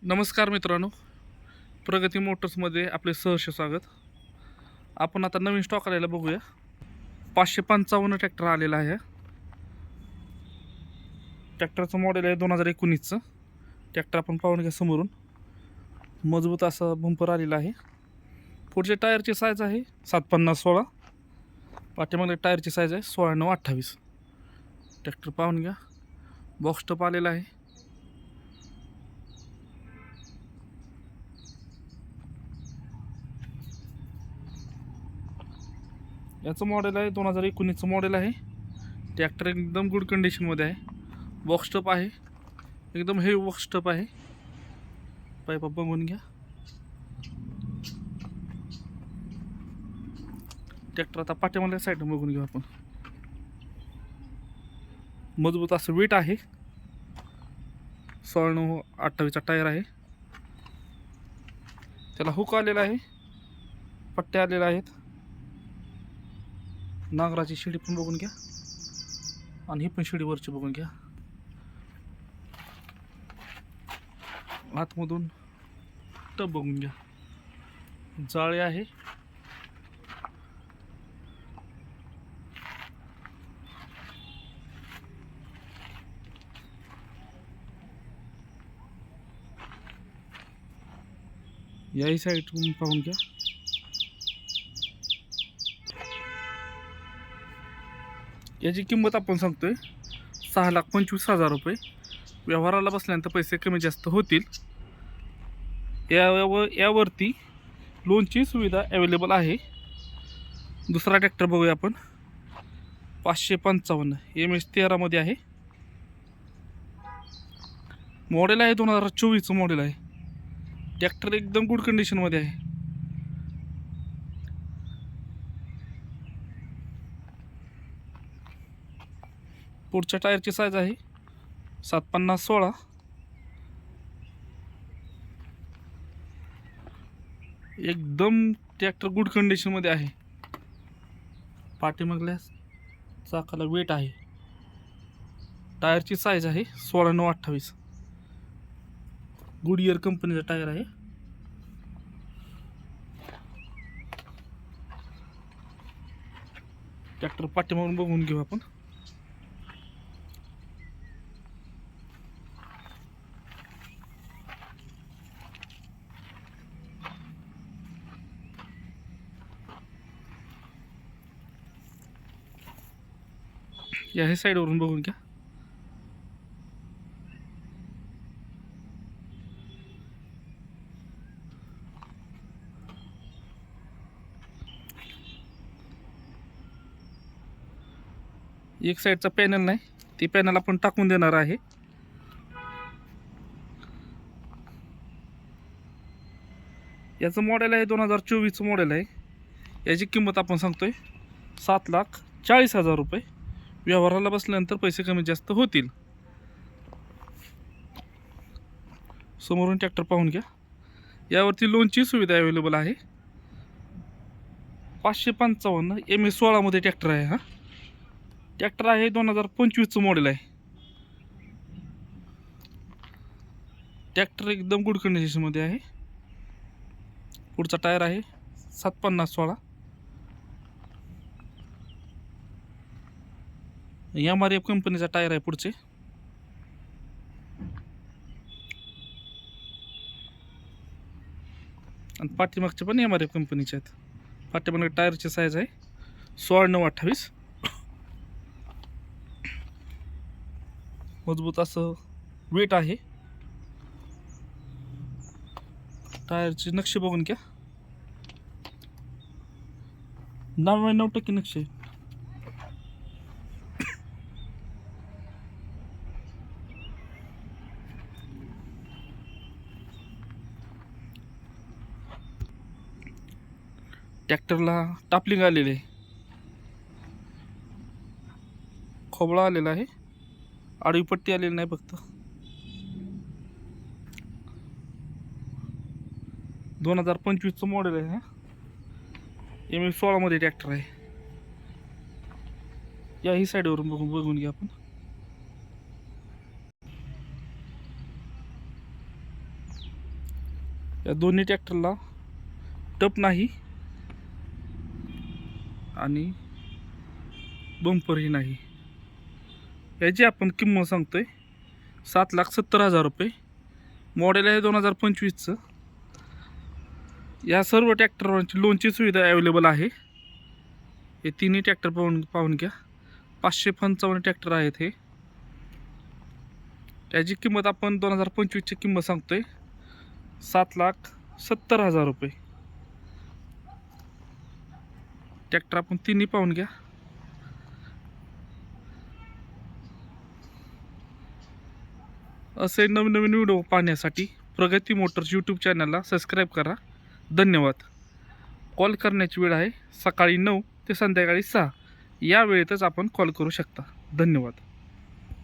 नमस्कार मित्रांनो, प्रगती मोटर्समध्ये आपले सहर्ष स्वागत. आपण आता नवीन स्टॉक आलेला बघूया. 555 ट्रॅक्टर आलेला आहे. ट्रॅक्टरचं मॉडेल आहे 2019चं. ट्रॅक्टर आपण पाहून घ्या समोरून. मजबूत असा बंपर आलेला आहे. पुढच्या टायरची साईज आहे 750/16. पाठीमागल्या टायरची साईज आहे 16/9/28. ट्रॅक्टर पाहून घ्या. बॉक्स टप आलेला आहे. याचं मॉडेल आहे 2019चं मॉडेल आहे. ट्रॅक्टर एकदम गुड कंडिशनमध्ये आहे. बॉक्स टप आहे, एकदम हेवी बॉक्स टप आहे. पाईप बघून घ्या. ट्रॅक्टर आता पाठीमागल्या साईडनं बघून घेऊ आपण. मजबूत असं वेट आहे. 16/9/28चा टायर आहे. त्याला हुक आलेला आहे, पट्ट्या आलेल्या आहेत. नांगराची शिडी पण बघून घ्या आणि ही पण शिडी वरची बघून घ्या. आतमधून टप बघून घ्या. जाळी आहे. याही साईडून पाहून घ्या. याची किंमत आपण सांगतोय 6,25,000 रुपये. व्यवहाराला बसल्यानंतर पैसे कमी जास्त होतील. यावरती लोनची सुविधा अवेलेबल आहे. दुसरा ट्रॅक्टर बघूया आपण. 555 MS13 मध्ये आहे. मॉडेल आहे 2024चं मॉडेल आहे. ट्रॅक्टर एकदम गुड कंडिशनमध्ये आहे. पुढच्या टायरची साईज आहे 750/16. एकदम ट्रॅक्टर गुड कंडिशनमध्ये आहे. पाठीमागल्या चाकाला वेट आहे. टायरची साईज आहे 16/9/28. गुडइयर कंपनीचा टायर आहे. ट्रॅक्टर पाठीमागून बघून घेऊ आपण. या साईडवरून बघून घ्या. एक साईडचा पॅनल नाही, ती पॅनल आपण टाकून देणार आहे. याचं मॉडेल आहे 2024चं मॉडेल आहे. याची किंमत आपण सांगतोय 7,40,000 रुपये. व्यवहाराला बसल्यानंतर पैसे कमी जास्त होतील. समोरून ट्रॅक्टर पाहून घ्या. यावरती लोनची सुविधा अवेलेबल आहे. 555 MS16 मध्ये ट्रॅक्टर आहे. हा ट्रॅक्टर आहे 2025चं मॉडेल आहे. ट्रॅक्टर एकदम गुड कंडिशनमध्ये आहे. पुढचा टायर आहे 750/16. MRF कंपनीचा टायर आहे पुढचे. आणि पाठीमागचे पण MRF कंपनीचे आहेत. पाठीमागच्या टायरची साईज आहे 16/9/28. मजबूत असं वेट आहे. टायरची नक्षी बघून घ्या. 99% नक्षी आहे. ट्रॅक्टरला टापलिंग आलेली आहे. खोबळा आलेला आहे. आडवी पट्टी आलेली नाही फक्त. 2025चं मॉडेल आहे. MS16 मध्ये ट्रॅक्टर आहे. याही साईडवरून बघून घ्या आपण. या दोन्ही ट्रॅक्टरला टप नाही आणि बंपरही नाही. याची आपण किंमत सांगतोय 7,70,000 रुपये. मॉडेल आहे 2025चं. या सर्व ट्रॅक्टरवरची लोनची सुविधा अवेलेबल आहे. हे तिन्ही ट्रॅक्टर पाहून घ्या. 555 ट्रॅक्टर आहेत हे. त्याची किंमत आपण 2025ची किंमत सांगतोय 7,70,000 रुपये. ट्रॅक्टर आपण तिन्ही पाहून घ्या. असे नवीन व्हिडिओ पाहण्यासाठी प्रगती मोटर्स यूट्यूब चॅनलला सबस्क्राईब करा. धन्यवाद. कॉल करण्याची वेळ आहे सकाळी 9 ते संध्याकाळी 6 या वेळेतच आपण कॉल करू शकता. धन्यवाद.